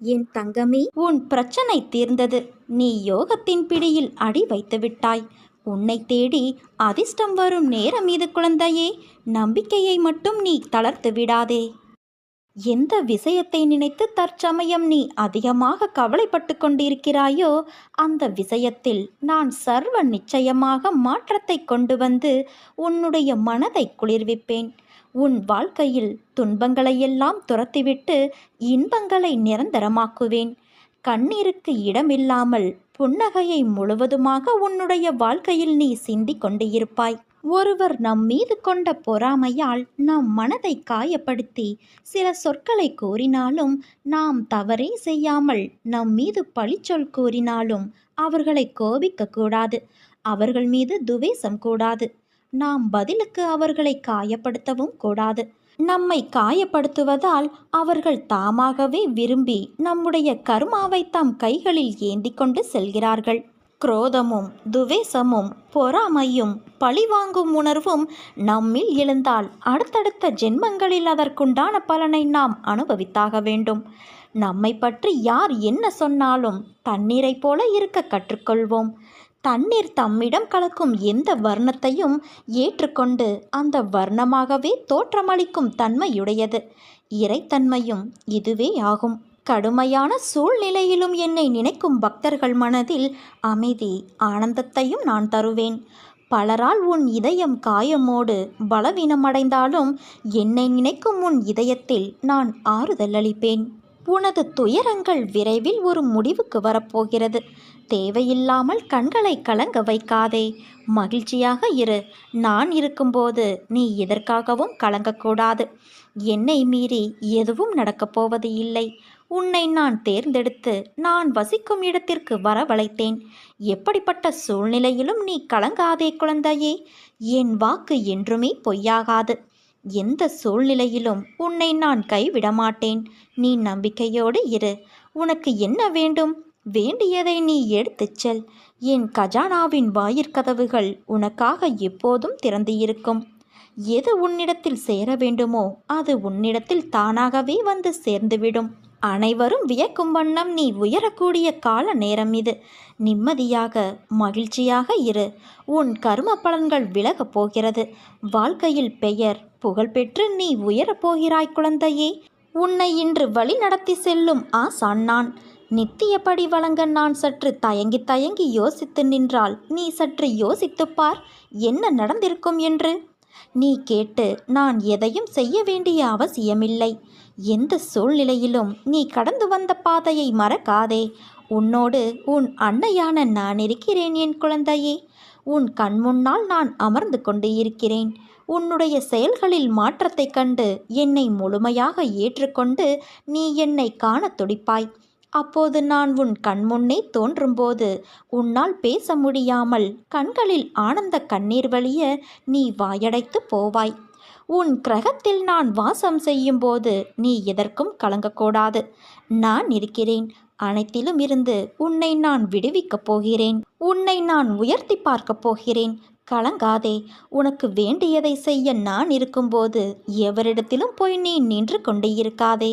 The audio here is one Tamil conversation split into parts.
என் தங்கமே, உன் பிரச்சனை தீர்ந்தது. நீ யோகத்தின் பிடியில் அடி வைத்து விட்டாய். உன்னை தேடி அதிர்ஷ்டம் வரும் நேரம் இது குழந்தையே. நம்பிக்கையை மட்டும் நீ தளர்த்து விடாதே. எந்த விஷயத்தை நினைத்து தற்சமயம் நீ அதிகமாக கவலைப்பட்டு கொண்டிருக்கிறாயோ அந்த விஷயத்தில் நான் சர்வ நிச்சயமாக மாற்றத்தை கொண்டு வந்து உன்னுடைய மனதை குளிர்விப்பேன். உன் வாழ்க்கையில் துன்பங்களையெல்லாம் துரத்திவிட்டு இன்பங்களை நிரந்தரமாக்குவேன். கண்ணீருக்கு இடமில்லாமல் புன்னகையை முழுவதுமாக உன்னுடைய வாழ்க்கையில் நீ சிந்தி கொண்டு இருப்பாய். ஒருவர் நம் மீது கொண்ட பொறாமையால் நம் மனதை காயப்படுத்தி சில சொற்களை கூறினாலும், நாம் தவறே செய்யாமல் நம் மீது பழிச்சொல் கூறினாலும் அவர்களை கோபிக்க கூடாது. அவர்கள் மீது துவேஷம் கூடாது. நாம் பதிலுக்கு அவர்களை காயப்படுத்தவும் கூடாது. நம்மை காயப்படுத்துவதால் அவர்கள் தாமாகவே விரும்பி நம்முடைய கர்மாவை தம் கைகளில் ஏந்தி கொண்டு செல்கிறார்கள். குரோதமும் துவேஷமும் பொறாமையும் பழிவாங்கும் உணர்வும் நம்மில் எழுந்தால் அடுத்தடுத்த ஜென்மங்களில் அதற்குண்டான பலனை நாம் அனுபவித்தாக வேண்டும். நம்மை பற்றி யார் என்ன சொன்னாலும் தண்ணீரை போல இருக்க கற்றுக்கொள்வோம். தண்ணீர் தம்மிடம் கலக்கும் எந்த வர்ணத்தையும் ஏற்றுக்கொண்டு அந்த வர்ணமாகவே தோற்றமளிக்கும் தன்மையுடையது. இறைத்தன்மையும் இதுவே ஆகும். கடுமையான சூழ்நிலையிலும் என்னை நினைக்கும் பக்தர்கள் மனதில் அமைதி ஆனந்தத்தையும் நான் தருவேன். பலரால் உன் இதயம் காயமோடு பலவீனமடைந்தாலும் என்னை நினைக்கும் உன் இதயத்தில் நான் ஆறுதல் அளிப்பேன். உனது துயரங்கள் விரைவில் ஒரு முடிவுக்கு வரப்போகிறது. தேவையில்லாமல் கண்களை கலங்க வைக்காதே. மகிழ்ச்சியாக இரு. நான் இருக்கும்போது நீ எதற்காகவும் கலங்கக்கூடாது. என்னை மீறி எதுவும் நடக்கப் போவது இல்லை. உன்னை நான் தேர்ந்தெடுத்து நான் வசிக்கும் இடத்திற்கு வரவழைத்தேன். எப்படிப்பட்ட சூழ்நிலையிலும் நீ கலங்காதே குழந்தையே. என் வாக்கு என்றுமே பொய்யாகாது. எந்த சூழ்நிலையிலும் உன்னை நான் கைவிடமாட்டேன். நீ நம்பிக்கையோடு இரு. உனக்கு என்ன வேண்டும்? வேண்டியதை நீ எடுத்துச் செல். என் கஜானாவின் வாயிற்கதவுகள் உனக்காக எப்போதும் திறந்து இருக்கும். எது உன்னிடத்தில் சேர வேண்டுமோ அது உன்னிடத்தில் தானாகவே வந்து சேர்ந்துவிடும். அனைவரும் வியக்கும் வண்ணம் நீ உயரக்கூடிய கால நேரம் இது. நிம்மதியாக மகிழ்ச்சியாக இரு. உன் கர்ம பலன்கள் விலகப் போகிறது. வாழ்க்கையில் பெயர் புகழ் பெற்று நீ உயரப்போகிறாய் குழந்தையே. உன்னை இன்று வழி நடத்தி செல்லும் ஆசான் நான். நித்தியப்படி வழங்க நான் சற்று தயங்கி தயங்கி யோசித்து நின்றால் நீ சற்று யோசித்துப்பார் என்ன நடந்திருக்கும் என்று. நீ கேட்டு நான் எதையும் செய்ய வேண்டிய அவசியமில்லை. எந்த சூழ்நிலையிலும் நீ கடந்து வந்த பாதையை மறக்காதே. உன்னோடு உன் அன்னையான நான் இருக்கிறேன் என் குழந்தையே. உன் கண்முன்னால் நான் அமர்ந்து கொண்டு இருக்கிறேன். உன்னுடைய செயல்களில் மாற்றத்தை கண்டு என்னை முழுமையாக ஏற்றுக்கொண்டு நீ என்னை காண துடிப்பாய். அப்போது நான் உன் கண்முன்னே தோன்றும்போது உன்னால் பேச முடியாமல் கண்களில் ஆனந்த கண்ணீர் வழிய நீ வாயடைத்து போவாய். உன் கிரகத்தில் நான் வாசம் செய்யும்போது நீ எதற்கும் கலங்கக்கூடாது. நான் இருக்கிறேன். அனைத்திலும் இருந்து உன்னை நான் விடுவிக்கப் போகிறேன். உன்னை நான் உயர்த்தி பார்க்கப் போகிறேன். கலங்காதே. உனக்கு வேண்டியதை செய்ய நான் இருக்கும்போது எவரிடத்திலும் போய் நீ நின்று கொண்டே இருக்காதே.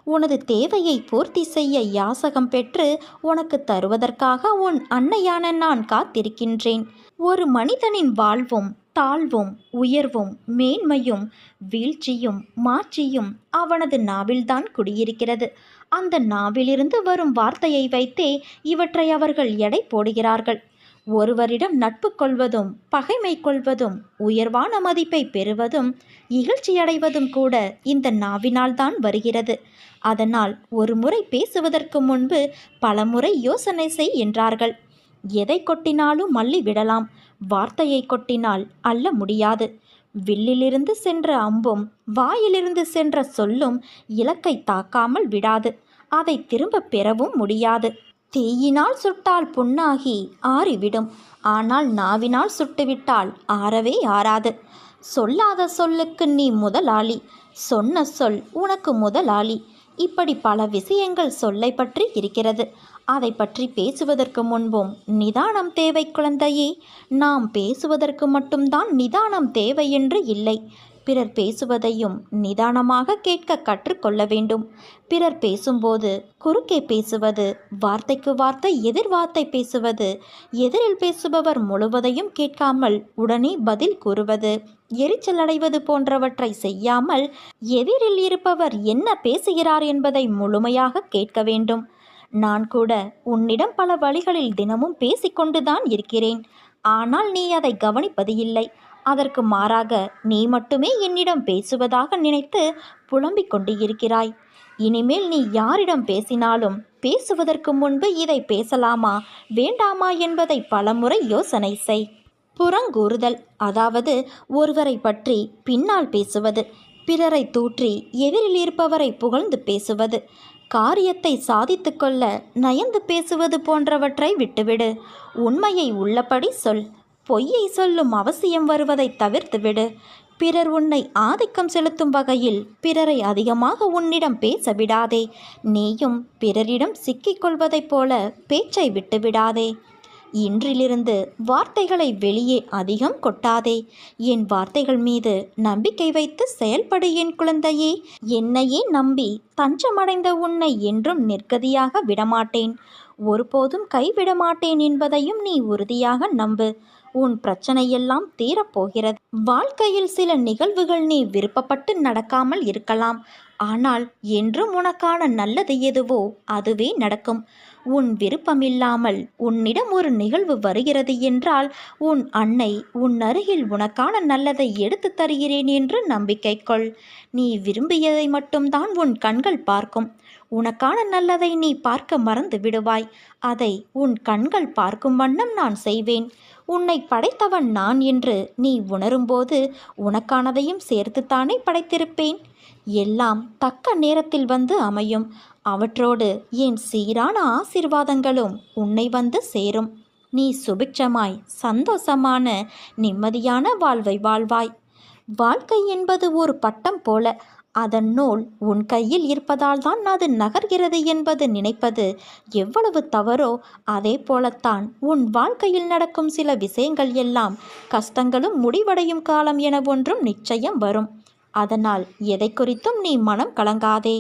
உனது தேவையை பூர்த்தி செய்ய யாசகம் பெற்று உனக்கு தருவதற்காக உன் அன்னையான நான் காத்திருக்கின்றேன். ஒரு மனிதனின் வாழ்வும் தாழ்வும் உயர்வும் மேன்மையும் வீழ்ச்சியும் மாற்றியும் அவனது நாவில்தான் குடியிருக்கிறது. அந்த நாவிலிருந்து வரும் வார்த்தையை வைத்தே இவற்றை அவர்கள் எடை போடுகிறார்கள். ஒருவரிடம் நட்பு கொள்வதும் பகைமை கொள்வதும் உயர்வான மதிப்பை பெறுவதும் இகழ்ச்சியடைவதும் கூட இந்த நாவினால்தான் வருகிறது. அதனால் ஒரு முறை பேசுவதற்கு முன்பு பல முறை யோசனை செய் என்றார்கள். எதை கொட்டினாலும் அள்ளி விடலாம். வார்த்தையை கொட்டினால் அள்ள முடியாது. வில்லிலிருந்து சென்ற அம்பும் வாயிலிருந்து சென்ற சொல்லும் இலக்கை தாக்காமல் விடாது. அதை திரும்ப பெறவும் முடியாது. தீயினால் சுட்டால் புண்ணாகி ஆறிவிடும். ஆனால் நாவினால் சுட்டுவிட்டால் ஆறவே ஆறாது. சொல்லாத சொல்லுக்கு நீ முதலாளி. சொன்ன சொல் உனக்கு முதலாளி. இப்படி பல விஷயங்கள் சொல்லை பற்றி இருக்கிறது. அதை பற்றி பேசுவதற்கு முன்பும் நிதானம் தேவை குழந்தையே. நாம் பேசுவதற்கு மட்டும்தான் நிதானம் தேவை என்று இல்லை. பிறர் பேசுவதையும் நிதானமாக கேட்க கற்றுக்கொள்ள வேண்டும். பிறர் பேசும்போது குறுக்கே பேசுவது, வார்த்தைக்கு வார்த்தை எதிர் வார்த்தை பேசுவது, எதிரில் பேசுபவர் முழுவதையும் கேட்காமல் உடனே பதில் கூறுவது, எரிச்சல் அடைவது போன்றவற்றை செய்யாமல் எதிரில் இருப்பவர் என்ன பேசுகிறார் என்பதை முழுமையாக கேட்க வேண்டும். நான் கூட உன்னிடம் பல வழிகளில் தினமும் பேசிக்கொண்டுதான் இருக்கிறேன். ஆனால் நீ அதை கவனிப்பது இல்லை. அதற்கு மாறாக நீ மட்டுமே என்னிடம் பேசுவதாக நினைத்து புலம்பிக் கொண்டு இருக்கிறாய். இனிமேல் நீ யாரிடம் பேசினாலும் பேசுவதற்கு முன்பு இதை பேசலாமா வேண்டாமா என்பதை பலமுறை யோசனை செய். புறங்கூறுதல், அதாவது ஒருவரை பற்றி பின்னால் பேசுவது, பிறரை தூற்றி எதிரில் இருப்பவரை புகழ்ந்து பேசுவது, காரியத்தை சாதித்து கொள்ள நயந்து பேசுவது போன்றவற்றை விட்டுவிடு. உண்மையை உள்ளபடி சொல். பொய்யை சொல்லும் அவசியம் வருவதை தவிர்த்துவிடு. பிறர் உன்னை ஆதிக்கம் செலுத்தும் வகையில் பிறரை அதிகமாக உன்னிடம் பேச விடாதே. நீயும் பிறரிடம் சிக்கிக்கொள்வதைப் போல பேச்சை விட்டுவிடாதே. இன்றிலிருந்து வார்த்தைகளை வெளியே அதிகம் கொட்டாதே. என் வார்த்தைகள் மீது நம்பிக்கை வைத்து செயல்படு என் குழந்தையே. என்னையே நம்பி தஞ்சமடைந்த உன்னை என்றும் நிர்கதியாக விடமாட்டேன், ஒருபோதும் கைவிடமாட்டேன் என்பதையும் நீ உறுதியாக நம்பு. உன் பிரச்சனையெல்லாம் தீரப்போகிறது. வாழ்க்கையில் சில நிகழ்வுகள் நீ விருப்பப்பட்டு நடக்காமல் இருக்கலாம். ஆனால் என்றும் உனக்கான நல்லது எதுவோ அதுவே நடக்கும். உன் விருப்பமில்லாமல் உன்னிடம் ஒரு நிகழ்வு வருகிறது என்றால் உன் அன்னை உன் அருகில் உனக்கான நல்லதை எடுத்து தருகிறேன் என்று நம்பிக்கை கொள். நீ விரும்பியதை மட்டும்தான் உன் கண்கள் பார்க்கும். உனக்கான நல்லதை நீ பார்க்க மறந்து விடுவாய். அதை உன் கண்கள் பார்க்கும் வண்ணம் நான் செய்வேன். உன்னை படைத்தவன் நான் என்று நீ உணரும்போது உனக்கானதையும் சேர்த்துத்தானே படைத்திருப்பேன். எல்லாம் தக்க நேரத்தில் வந்து அமையும். அவற்றோடு என் சீரான ஆசீர்வாதங்களும் உன்னை வந்து சேரும். நீ சுபிட்சமாய் சந்தோஷமான நிம்மதியான வாழ்வை வாழ்வாய். வாழ்க்கை என்பது ஒரு பட்டம் போல. அதன் நூல் உன் கையில் இருப்பதால் தான் அது நகர்கிறது என்பது நினைப்பது எவ்வளவு தவறோ அதே போலத்தான் உன் வாழ்க்கையில் நடக்கும் சில விஷயங்கள் எல்லாம் கஷ்டங்களும் முடிவடையும் காலம் என ஒன்றும் நிச்சயம் வரும். அதனால் எதை குறித்தும் நீ மனம் கலங்காதே.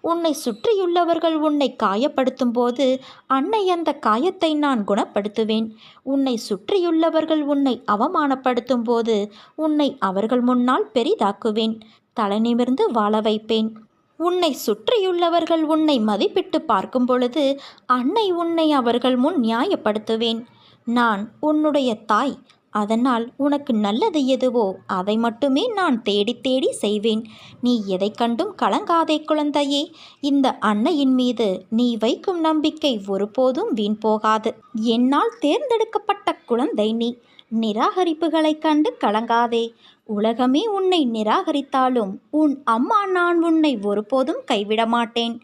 உன்னை சுற்றியுள்ளவர்கள் உன்னை காயப்படுத்தும் போது அன்னை அந்த காயத்தை நான் குணப்படுத்துவேன். உன்னை சுற்றியுள்ளவர்கள் உன்னை அவமானப்படுத்தும் போது உன்னை அவர்கள் முன்னால் பெரிதாக்குவேன். தலை நிமிர்ந்து வாழ வைப்பேன். உன்னை சுற்றியுள்ளவர்கள் உன்னை மதிப்பிட்டு பார்க்கும் பொழுது அன்னை உன்னை அவர்கள் முன் நியாயப்படுத்துவேன். நான் உன்னுடைய தாய். அதனால் உனக்கு நல்லது எதுவோ அதை மட்டுமே நான் தேடி தேடி செய்வேன். நீ எதை கண்டும் கலங்காதே குழந்தையே. இந்த அன்னையின் மீது நீ வைக்கும் நம்பிக்கை ஒருபோதும் வீண் போகாது. என்னால் தேர்ந்தெடுக்கப்பட்ட குழந்தை நீ. நிராகரிப்புகளைக் கண்டு கலங்காதே. உலகமே உன்னை நிராகரித்தாலும் உன் அம்மா நான் உன்னை ஒருபோதும் கைவிட மாட்டேன்.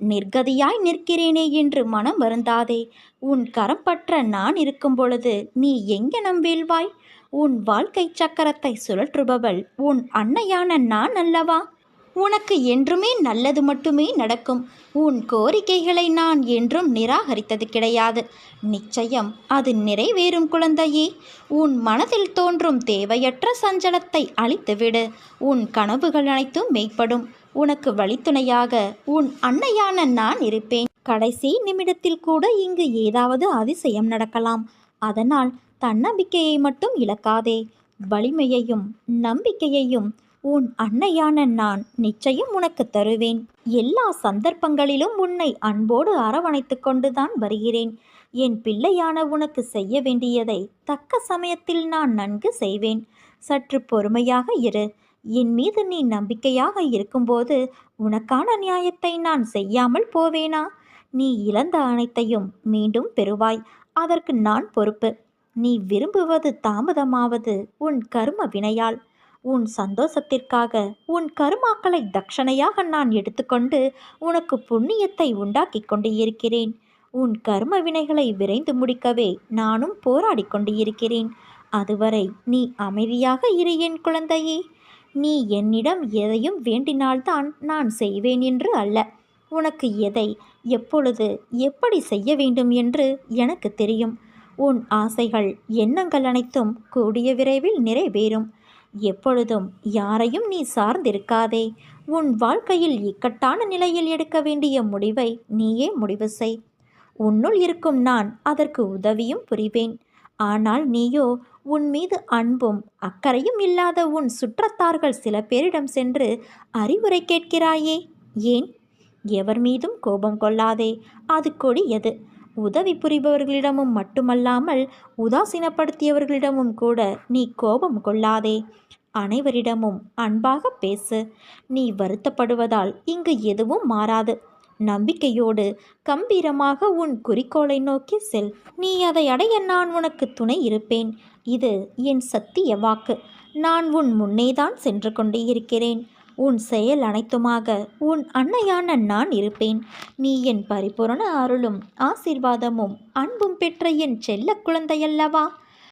நிர்கதியாய் நிற்கிறேனே என்று மனம் வருந்தாதே. உன் கரம் பற்ற நான் இருக்கும் பொழுது நீ எங்கனம் வீழ்வாய்? உன் வாழ்க்கை சக்கரத்தை சுழற்றுபவள் உன் அன்னையான நான் அல்லவா? உனக்கு என்றுமே நல்லது மட்டுமே நடக்கும். உன் கோரிக்கைகளை நான் என்றும் நிராகரித்தது கிடையாது. நிச்சயம் அது நிறைவேறும் குழந்தையே. உன் மனதில் தோன்றும் தேவையற்ற சஞ்சலத்தை அழித்துவிடு. உன் கனவுகள் அனைத்தும் மெய்ப்படும். உனக்கு வழித்துணையாக உன் அன்னையான நான் இருப்பேன். கடைசி நிமிடத்தில் கூட இங்கு ஏதாவது அதிசயம் நடக்கலாம். அதனால் தன்னம்பிக்கையை மட்டும் இழக்காதே. வலிமையையும் நம்பிக்கையையும் உன் அன்னையான நான் நிச்சயம் உனக்கு தருவேன். எல்லா சந்தர்ப்பங்களிலும் உன்னை அன்போடு அரவணைத்து கொண்டுதான் வருகிறேன். என் பிள்ளையான உனக்கு செய்ய வேண்டியதை தக்க சமயத்தில் நான் நன்கு செய்வேன். சற்று பொறுமையாக இரு. என் மீது நீ நம்பிக்கையாக இருக்கும்போது உனக்கான நியாயத்தை நான் செய்யாமல் போவேனா? நீ இழந்த அனைத்தையும் மீண்டும் பெறுவாய். அதற்கு நான் பொறுப்பு. நீ விரும்புவது தாமதமாவது உன் கர்ம வினையால். உன் சந்தோஷத்திற்காக உன் கருமாக்களை தட்சணையாக நான் எடுத்துக்கொண்டு உனக்கு புண்ணியத்தை உண்டாக்கி கொண்டு இருக்கிறேன். உன் கர்ம வினைகளை விரைந்து முடிக்கவே நானும் போராடி கொண்டு இருக்கிறேன். அதுவரை நீ அமைதியாக இரு என் குழந்தையே. நீ என்னிடம் எதையும் வேண்டினால்தான் நான் செய்வேன் என்று அல்ல. உனக்கு எதை எப்பொழுது எப்படி செய்ய வேண்டும் என்று எனக்கு தெரியும். உன் ஆசைகள் எண்ணங்கள் அனைத்தும் கூடிய விரைவில் நிறைவேறும். எப்பொழுதும் யாரையும் நீ சார்ந்திருக்காதே. உன் வாழ்க்கையில் இக்கட்டான நிலையில் எடுக்க வேண்டிய முடிவை நீயே முடிவு செய். உன்னுள் இருக்கும் நான் அதற்கு உதவியும் புரிவேன். ஆனால் நீயோ உன் மீது அன்பும் அக்கறையும் இல்லாத உன் சுற்றத்தார்கள் சில பேரிடம் சென்று அறிவுரை கேட்கிறாயே, ஏன்? எவர் மீதும் கோபம் கொள்ளாதே, அது கொடியது. உதவி புரிபவர்களிடமும் மட்டுமல்லாமல் உதாசீனப்படுத்தியவர்களிடமும் கூட நீ கோபம் கொள்ளாதே. அனைவரிடமும் அன்பாக பேசு. நீ வருத்தப்படுவதால் இங்கு எதுவும் மாறாது. நம்பிக்கையோடு கம்பீரமாக உன் குறிக்கோளை நோக்கி செல். நீ அதை அடைய நான் உனக்கு துணை இருப்பேன். இது என் சத்திய வாக்கு. நான் உன் முன்னேதான் சென்று கொண்டே இருக்கிறேன். உன் செயல் அனைத்துமாக உன் அன்னையான நான் இருப்பேன். நீ என் பரிபூரண அருளும் ஆசீர்வாதமும் அன்பும் பெற்ற என் செல்ல குழந்தையல்லவா?